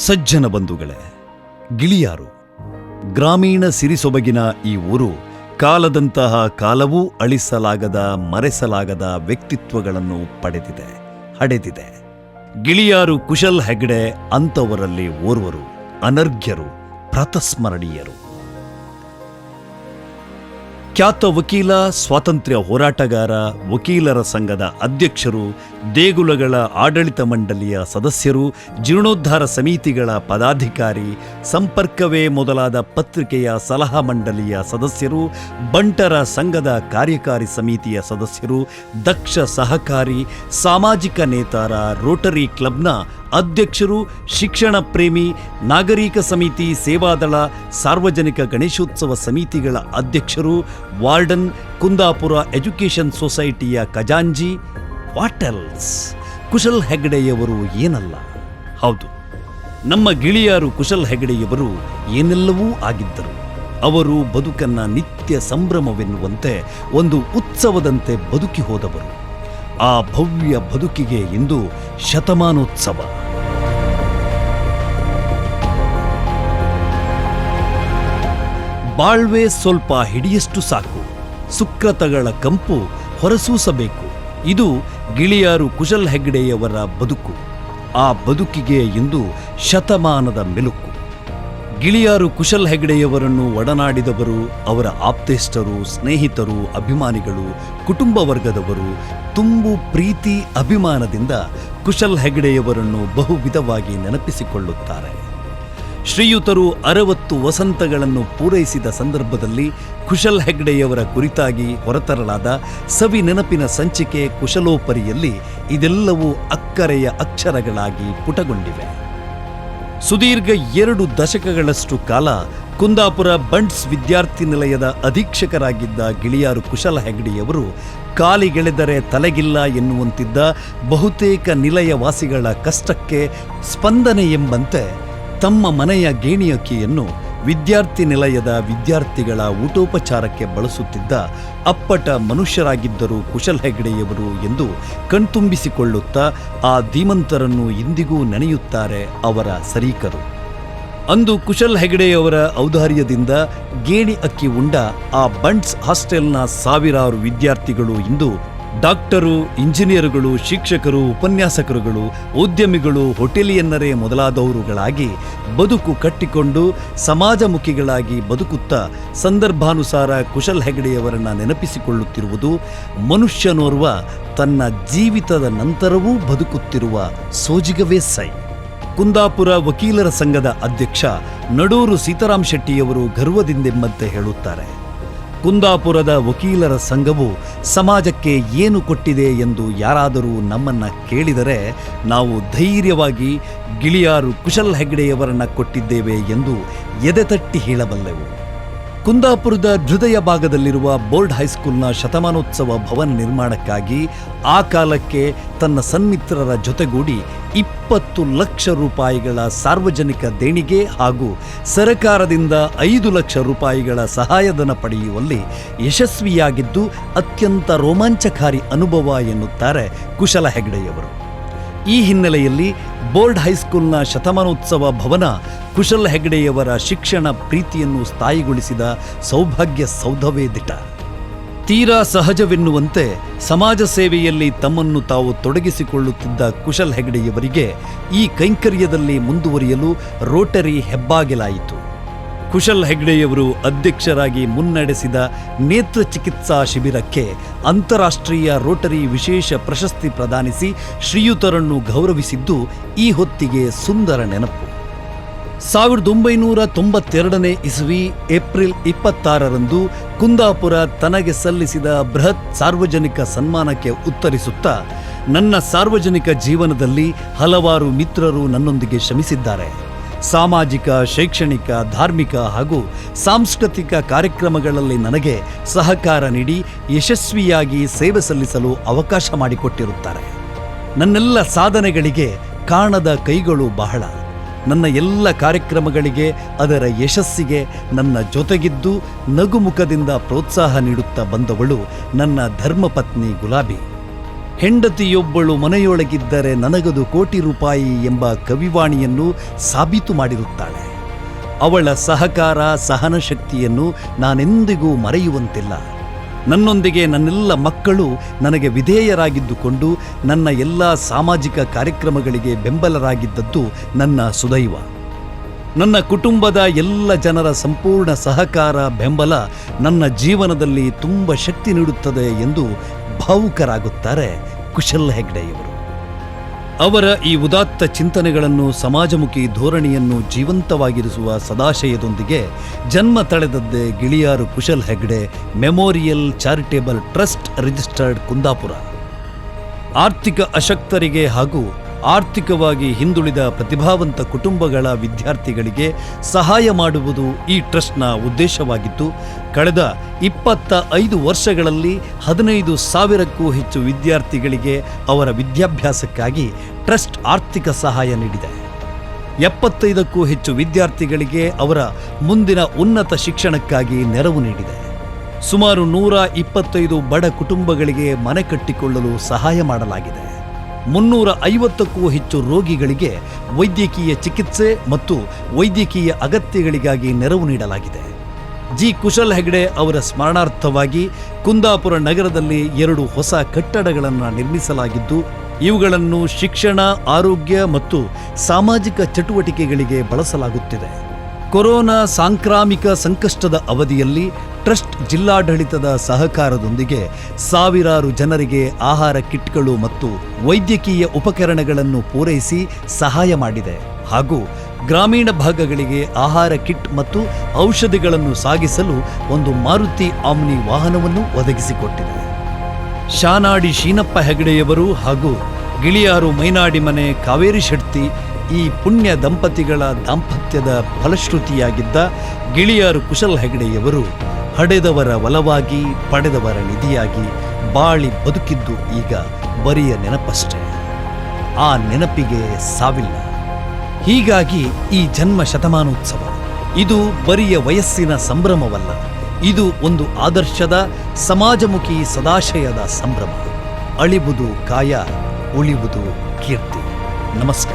ಸಜ್ಜನ ಬಂಧುಗಳೇ, ಗಿಳಿಯಾರು ಗ್ರಾಮೀಣ ಸಿರಿಸೊಬಗಿನ ಈ ಊರು ಕಾಲದಂತಹ ಕಾಲವೂ ಅಳಿಸಲಾಗದ ಮರೆಸಲಾಗದ ವ್ಯಕ್ತಿತ್ವಗಳನ್ನು ಹಡೆದಿದೆ. ಗಿಳಿಯಾರು ಕುಶಲ್ ಹೆಗ್ಡೆ ಅಂಥವರಲ್ಲಿ ಓರ್ವರು, ಅನರ್ಘ್ಯರು, ಪ್ರಾತಸ್ಮರಣೀಯರು. ಖ್ಯಾತ ವಕೀಲ, ಸ್ವಾತಂತ್ರ್ಯ ಹೋರಾಟಗಾರ, ವಕೀಲರ ಸಂಘದ ಅಧ್ಯಕ್ಷರು, ದೇಗುಲಗಳ ಆಡಳಿತ ಮಂಡಳಿಯ ಸದಸ್ಯರು, ಜೀರ್ಣೋದ್ಧಾರ ಸಮಿತಿಗಳ ಪದಾಧಿಕಾರಿ, ಸಂಪರ್ಕವೇ ಮೊದಲಾದ ಪತ್ರಿಕೆಯ ಸಲಹಾ ಮಂಡಳಿಯ ಸದಸ್ಯರು, ಬಂಟರ ಸಂಘದ ಕಾರ್ಯಕಾರಿ ಸಮಿತಿಯ ಸದಸ್ಯರು, ದಕ್ಷ ಸಹಕಾರಿ, ಸಾಮಾಜಿಕ ನೇತಾರ, ರೋಟರಿ ಕ್ಲಬ್ನ ಅಧ್ಯಕ್ಷರು, ಶಿಕ್ಷಣ ಪ್ರೇಮಿ, ನಾಗರಿಕ ಸಮಿತಿ, ಸೇವಾದಳ, ಸಾರ್ವಜನಿಕ ಗಣೇಶೋತ್ಸವ ಸಮಿತಿಗಳ ಅಧ್ಯಕ್ಷರು, ವಾರ್ಡನ್, ಕುಂದಾಪುರ ಎಜುಕೇಷನ್ ಸೊಸೈಟಿಯ ಖಜಾಂಜಿ. What else? ಕುಶಲ್ ಹೆಗ್ಡೆಯವರು ಏನಲ್ಲ? ಹೌದು, ನಮ್ಮ ಗಿಳಿಯಾರು ಕುಶಲ್ ಹೆಗ್ಡೆಯವರು ಏನೆಲ್ಲವೂ ಆಗಿದ್ದರು. ಅವರು ಬದುಕನ್ನ ನಿತ್ಯ ಸಂಭ್ರಮವೆನ್ನುವಂತೆ ಒಂದು ಉತ್ಸವದಂತೆ ಬದುಕಿ ಹೋದವರು. ಆ ಭವ್ಯ ಬದುಕಿಗೆ ಇಂದು ಶತಮಾನೋತ್ಸವ. ಬಾಳ್ವೆ ಸ್ವಲ್ಪ ಹಿಡಿಯಷ್ಟು ಸಾಕು, ಸುಕೃತಗಳ ಕಂಪು ಹೊರಸೂಸಬೇಕು. ಇದು ಗಿಳಿಯಾರು ಕುಶಲ್ ಹೆಗ್ಡೆಯವರ ಬದುಕು. ಆ ಬದುಕಿಗೆ ಇಂದು ಶತಮಾನದ ಮೆಲುಕು. ಗಿಳಿಯಾರು ಕುಶಲ್ ಹೆಗ್ಡೆಯವರನ್ನು ಒಡನಾಡಿದವರು, ಅವರ ಆಪ್ತೇಷ್ಟರು, ಸ್ನೇಹಿತರು, ಅಭಿಮಾನಿಗಳು, ಕುಟುಂಬ ವರ್ಗದವರು ತುಂಬು ಪ್ರೀತಿ ಅಭಿಮಾನದಿಂದ ಕುಶಲ್ ಹೆಗ್ಡೆಯವರನ್ನು ಬಹುವಿಧವಾಗಿ ನೆನಪಿಸಿಕೊಳ್ಳುತ್ತಾರೆ. ಶ್ರೀಯುತರು 60 ವಸಂತಗಳನ್ನು ಪೂರೈಸಿದ ಸಂದರ್ಭದಲ್ಲಿ ಕುಶಲ್ ಹೆಗ್ಡೆಯವರ ಕುರಿತಾಗಿ ಹೊರತರಲಾದ ಸವಿ ನೆನಪಿನ ಸಂಚಿಕೆ ಕುಶಲೋಪರಿಯಲ್ಲಿ ಇದೆಲ್ಲವೂ ಅಕ್ಕರೆಯ ಅಕ್ಷರಗಳಾಗಿ ಪುಟಗೊಂಡಿವೆ. ಸುದೀರ್ಘ 2 ದಶಕಗಳಷ್ಟು ಕಾಲ ಕುಂದಾಪುರ ಬಂಟ್ಸ್ ವಿದ್ಯಾರ್ಥಿ ನಿಲಯದ ಅಧೀಕ್ಷಕರಾಗಿದ್ದ ಗಿಳಿಯಾರು ಕುಶಲ್ ಹೆಗ್ಡೆಯವರು ಕಾಲಿಗೆಳೆದರೆ ತಲೆಗಿಲ್ಲ ಎನ್ನುವಂತಿದ್ದ ಬಹುತೇಕ ನಿಲಯವಾಸಿಗಳ ಕಷ್ಟಕ್ಕೆ ಸ್ಪಂದನೆ ಎಂಬಂತೆ ತಮ್ಮ ಮನೆಯ ಗೇಣಿಯಕ್ಕಿಯನ್ನು ವಿದ್ಯಾರ್ಥಿ ನಿಲಯದ ವಿದ್ಯಾರ್ಥಿಗಳ ಊಟೋಪಚಾರಕ್ಕೆ ಬಳಸುತ್ತಿದ್ದ ಅಪ್ಪಟ ಮನುಷ್ಯರಾಗಿದ್ದರು ಕುಶಲ್ ಹೆಗ್ಡೆಯವರು ಎಂದು ಕಣ್ತುಂಬಿಸಿಕೊಳ್ಳುತ್ತಾ ಆ ಧೀಮಂತರನ್ನು ಇಂದಿಗೂ ನೆನೆಯುತ್ತಾರೆ ಅವರ ಸರೀಕರು. ಅಂದು ಕುಶಲ್ ಹೆಗ್ಡೆಯವರ ಔದಾರ್ಯದಿಂದ ಗೇಣಿ ಅಕ್ಕಿ ಉಂಡ ಆ ಬಂಟ್ಸ್ ಹಾಸ್ಟೆಲ್ನ ಸಾವಿರಾರು ವಿದ್ಯಾರ್ಥಿಗಳು ಇಂದು ಡಾಕ್ಟರು, ಇಂಜಿನಿಯರುಗಳು, ಶಿಕ್ಷಕರು, ಉಪನ್ಯಾಸಕರುಗಳು, ಉದ್ಯಮಿಗಳು, ಹೋಟೆಲಿಯನ್ನರೇ ಮೊದಲಾದವರುಗಳಾಗಿ ಬದುಕು ಕಟ್ಟಿಕೊಂಡು ಸಮಾಜಮುಖಿಗಳಾಗಿ ಬದುಕುತ್ತಾ ಸಂದರ್ಭಾನುಸಾರ ಕುಶಲ್ ಹೆಗ್ಡೆಯವರನ್ನು ನೆನಪಿಸಿಕೊಳ್ಳುತ್ತಿರುವುದು ಮನುಷ್ಯನೋರ್ವ ತನ್ನ ಜೀವಿತದ ನಂತರವೂ ಬದುಕುತ್ತಿರುವ ಸೋಜಿಗವೇ ಸೈ. ಕುಂದಾಪುರ ವಕೀಲರ ಸಂಘದ ಅಧ್ಯಕ್ಷ ನಡೂರು ಸೀತಾರಾಮ್ ಶೆಟ್ಟಿಯವರು ಗರ್ವದಿಂದೆಂಬಂತೆ ಹೇಳುತ್ತಾರೆ, ಕುಂದಾಪುರದ ವಕೀಲರ ಸಂಘವು ಸಮಾಜಕ್ಕೆ ಏನು ಕೊಟ್ಟಿದೆ ಎಂದು ಯಾರಾದರೂ ನಮ್ಮನ್ನು ಕೇಳಿದರೆ ನಾವು ಧೈರ್ಯವಾಗಿ ಗಿಳಿಯಾರು ಕುಶಲ್ ಹೆಗ್ಡೆಯವರನ್ನು ಕೊಟ್ಟಿದ್ದೇವೆ ಎಂದು ಎದೆತಟ್ಟಿ ಹೇಳಬಲ್ಲೆವು. ಕುಂದಾಪುರದ ಹೃದಯ ಭಾಗದಲ್ಲಿರುವ ಬೋರ್ಡ್ ಹೈಸ್ಕೂಲ್ನ ಶತಮಾನೋತ್ಸವ ಭವನ ನಿರ್ಮಾಣಕ್ಕಾಗಿ ಆ ಕಾಲಕ್ಕೆ ತನ್ನ ಸನ್ಮಿತ್ರರ ಜೊತೆಗೂಡಿ 20 ಲಕ್ಷ ರೂಪಾಯಿಗಳ ಸಾರ್ವಜನಿಕ ದೇಣಿಗೆ ಹಾಗೂ ಸರಕಾರದಿಂದ 5 ಲಕ್ಷ ರೂಪಾಯಿಗಳ ಸಹಾಯಧನ ಪಡೆಯುವಲ್ಲಿ ಯಶಸ್ವಿಯಾಗಿದ್ದು ಅತ್ಯಂತ ರೋಮಾಂಚಕಾರಿ ಅನುಭವ ಎನ್ನುತ್ತಾರೆ ಕುಶಲ ಹೆಗ್ಡೆಯವರು. ಈ ಹಿನ್ನೆಲೆಯಲ್ಲಿ ಬೋರ್ಡ್ ಹೈಸ್ಕೂಲ್ನ ಶತಮಾನೋತ್ಸವ ಭವನ ಕುಶಲ್ ಹೆಗ್ಡೆಯವರ ಶಿಕ್ಷಣ ಪ್ರೀತಿಯನ್ನು ಸ್ಥಾಯಿಗೊಳಿಸಿದ ಸೌಭಾಗ್ಯ ಸೌಧವೇ ದಿಟ. ತೀರಾ ಸಹಜವೆನ್ನುವಂತೆ ಸಮಾಜ ಸೇವೆಯಲ್ಲಿ ತಮ್ಮನ್ನು ತಾವು ತೊಡಗಿಸಿಕೊಳ್ಳುತ್ತಿದ್ದ ಕುಶಲ್ ಹೆಗ್ಡೆಯವರಿಗೆ ಈ ಕೈಂಕರ್ಯದಲ್ಲಿ ಮುಂದುವರಿಯಲು ರೋಟರಿ ಹೆಬ್ಬಾಗಿಲಾಯಿತು. ಕುಶಲ್ ಹೆಗ್ಡೆಯವರು ಅಧ್ಯಕ್ಷರಾಗಿ ಮುನ್ನಡೆಸಿದ ನೇತ್ರ ಚಿಕಿತ್ಸಾ ಶಿಬಿರಕ್ಕೆ ಅಂತಾರಾಷ್ಟ್ರೀಯ ರೋಟರಿ ವಿಶೇಷ ಪ್ರಶಸ್ತಿ ಪ್ರದಾನಿಸಿ ಶ್ರೀಯುತರನ್ನು ಗೌರವಿಸಿದ್ದು ಈ ಹೊತ್ತಿಗೆ ಸುಂದರ ನೆನಪು. 1992ನೇ ಇಸವಿ ಏಪ್ರಿಲ್ 26ರಂದು ಕುಂದಾಪುರ ತನಗೆ ಸಲ್ಲಿಸಿದ ಬೃಹತ್ ಸಾರ್ವಜನಿಕ ಸನ್ಮಾನಕ್ಕೆ ಉತ್ತರಿಸುತ್ತಾ, ನನ್ನ ಸಾರ್ವಜನಿಕ ಜೀವನದಲ್ಲಿ ಹಲವಾರು ಮಿತ್ರರು ನನ್ನೊಂದಿಗೆ ಶ್ರಮಿಸಿದ್ದಾರೆ. ಸಾಮಾಜಿಕ, ಶೈಕ್ಷಣಿಕ, ಧಾರ್ಮಿಕ ಹಾಗೂ ಸಾಂಸ್ಕೃತಿಕ ಕಾರ್ಯಕ್ರಮಗಳಲ್ಲಿ ನನಗೆ ಸಹಕಾರ ನೀಡಿ ಯಶಸ್ವಿಯಾಗಿ ಸೇವೆ ಸಲ್ಲಿಸಲು ಅವಕಾಶ ಮಾಡಿಕೊಟ್ಟಿರುತ್ತಾರೆ. ನನ್ನೆಲ್ಲ ಸಾಧನೆಗಳಿಗೆ ಕಾಣದ ಕೈಗಳು ಬಹಳ. ನನ್ನ ಎಲ್ಲ ಕಾರ್ಯಕ್ರಮಗಳಿಗೆ, ಅದರ ಯಶಸ್ಸಿಗೆ ನನ್ನ ಜೊತೆಗಿದ್ದು ನಗುಮುಖದಿಂದ ಪ್ರೋತ್ಸಾಹ ನೀಡುತ್ತಾ ಬಂದವಳು ನನ್ನ ಧರ್ಮಪತ್ನಿ ಗುಲಾಬಿ. ಹೆಂಡತಿಯೊಬ್ಬಳು ಮನೆಯೊಳಗಿದ್ದರೆ ನನಗದು ಕೋಟಿ ರೂಪಾಯಿ ಎಂಬ ಕವಿವಾಣಿಯನ್ನು ಸಾಬೀತು ಮಾಡಿರುತ್ತಾಳೆ. ಅವಳ ಸಹಕಾರ ಸಹನ ಶಕ್ತಿಯನ್ನು ನಾನೆಂದಿಗೂ ಮರೆಯುವಂತಿಲ್ಲ. ನನ್ನೊಂದಿಗೆ ನನ್ನೆಲ್ಲ ಮಕ್ಕಳು ನನಗೆ ವಿಧೇಯರಾಗಿದ್ದುಕೊಂಡು ನನ್ನ ಎಲ್ಲ ಸಾಮಾಜಿಕ ಕಾರ್ಯಕ್ರಮಗಳಿಗೆ ಬೆಂಬಲರಾಗಿದ್ದದ್ದು ನನ್ನ ಸುದೈವ. ನನ್ನ ಕುಟುಂಬದ ಎಲ್ಲ ಜನರ ಸಂಪೂರ್ಣ ಸಹಕಾರ ಬೆಂಬಲ ನನ್ನ ಜೀವನದಲ್ಲಿ ತುಂಬ ಶಕ್ತಿ ನೀಡುತ್ತದೆ ಎಂದು ಭಾವುಕರಾಗುತ್ತಾರೆ ಕುಶಲ್ ಹೆಗ್ಡೆಯವರು. ಅವರ ಈ ಉದಾತ್ತ ಚಿಂತನೆಗಳನ್ನು, ಸಮಾಜಮುಖಿ ಧೋರಣೆಯನ್ನು ಜೀವಂತವಾಗಿರಿಸುವ ಸದಾಶಯದೊಂದಿಗೆ ಜನ್ಮ ತಳೆದದ್ದೇ Giliyar Kushal Hegde memorial charitable trust registered Kundapura. ಆರ್ಥಿಕ ಅಶಕ್ತರಿಗೆ ಹಾಗೂ ಆರ್ಥಿಕವಾಗಿ ಹಿಂದುಳಿದ ಪ್ರತಿಭಾವಂತ ಕುಟುಂಬಗಳ ವಿದ್ಯಾರ್ಥಿಗಳಿಗೆ ಸಹಾಯ ಮಾಡುವುದು ಈ ಟ್ರಸ್ಟ್ನ ಉದ್ದೇಶವಾಗಿದ್ದು, ಕಳೆದ 25 ವರ್ಷಗಳಲ್ಲಿ 15,000ಕ್ಕೂ ಹೆಚ್ಚು ವಿದ್ಯಾರ್ಥಿಗಳಿಗೆ ಅವರ ವಿದ್ಯಾಭ್ಯಾಸಕ್ಕಾಗಿ ಟ್ರಸ್ಟ್ ಆರ್ಥಿಕ ಸಹಾಯ ನೀಡಿದೆ. 75ಕ್ಕೂ ಹೆಚ್ಚು ವಿದ್ಯಾರ್ಥಿಗಳಿಗೆ ಅವರ ಮುಂದಿನ ಉನ್ನತ ಶಿಕ್ಷಣಕ್ಕಾಗಿ ನೆರವು ನೀಡಿದೆ. ಸುಮಾರು 125 ಬಡ ಕುಟುಂಬಗಳಿಗೆ ಮನೆ ಕಟ್ಟಿಕೊಳ್ಳಲು ಸಹಾಯ ಮಾಡಲಾಗಿದೆ. 350ಕ್ಕೂ ಹೆಚ್ಚು ರೋಗಿಗಳಿಗೆ ವೈದ್ಯಕೀಯ ಚಿಕಿತ್ಸೆ ಮತ್ತು ವೈದ್ಯಕೀಯ ಅಗತ್ಯಗಳಿಗಾಗಿ ನೆರವು ನೀಡಲಾಗಿದೆ. ಜಿ ಕುಶಲ್ ಹೆಗ್ಡೆ ಅವರ ಸ್ಮರಣಾರ್ಥವಾಗಿ ಕುಂದಾಪುರ ನಗರದಲ್ಲಿ 2 ಹೊಸ ಕಟ್ಟಡಗಳನ್ನು ನಿರ್ಮಿಸಲಾಗಿದ್ದು, ಇವುಗಳನ್ನು ಶಿಕ್ಷಣ, ಆರೋಗ್ಯ ಮತ್ತು ಸಾಮಾಜಿಕ ಚಟುವಟಿಕೆಗಳಿಗೆ ಬಳಸಲಾಗುತ್ತಿದೆ. ಕೊರೋನಾ ಸಾಂಕ್ರಾಮಿಕ ಸಂಕಷ್ಟದ ಅವಧಿಯಲ್ಲಿ ಟ್ರಸ್ಟ್ ಜಿಲ್ಲಾಡಳಿತದ ಸಹಕಾರದೊಂದಿಗೆ ಸಾವಿರಾರು ಜನರಿಗೆ ಆಹಾರ ಕಿಟ್ಗಳು ಮತ್ತು ವೈದ್ಯಕೀಯ ಉಪಕರಣಗಳನ್ನು ಪೂರೈಸಿ ಸಹಾಯ ಮಾಡಿದೆ ಹಾಗೂ ಗ್ರಾಮೀಣ ಭಾಗಗಳಿಗೆ ಆಹಾರ ಕಿಟ್ ಮತ್ತು ಔಷಧಿಗಳನ್ನು ಸಾಗಿಸಲು ಒಂದು ಮಾರುತಿ ಆಮ್ನಿ ವಾಹನವನ್ನು ಒದಗಿಸಿಕೊಟ್ಟಿದೆ. ಶಾನಾಡಿ ಶೀನಪ್ಪ ಹೆಗಡೆಯವರು ಹಾಗೂ ಗಿಳಿಯಾರು ಮೈನಾಡಿ ಮನೆ ಕಾವೇರಿ ಶೆಟ್ಟಿ ಈ ಪುಣ್ಯ ದಂಪತಿಗಳ ದಾಂಪತ್ಯದ ಫಲಶ್ರುತಿಯಾಗಿದ್ದ ಗಿಳಿಯಾರು ಕುಶಲ್ ಹೆಗ್ಡೆಯವರು ಹಡೆದವರ ಒಲವಾಗಿ ಪಡೆದವರ ನಿಧಿಯಾಗಿ ಬಾಳಿ ಬದುಕಿದ್ದು ಈಗ ಬರಿಯ ನೆನಪಷ್ಟೇ. ಆ ನೆನಪಿಗೆ ಸಾವಿಲ್ಲ. ಹೀಗಾಗಿ ಈ ಜನ್ಮ ಶತಮಾನೋತ್ಸವ ಇದು ಬರಿಯ ವಯಸ್ಸಿನ ಸಂಭ್ರಮವಲ್ಲ, ಇದು ಒಂದು ಆದರ್ಶದ ಸಮಾಜಮುಖಿ ಸದಾಶಯದ ಸಂಭ್ರಮ. ಅಳಿವುದು ಕಾಯ, ಉಳಿವುದು ಕೀರ್ತಿ. ನಮಸ್ಕಾರ.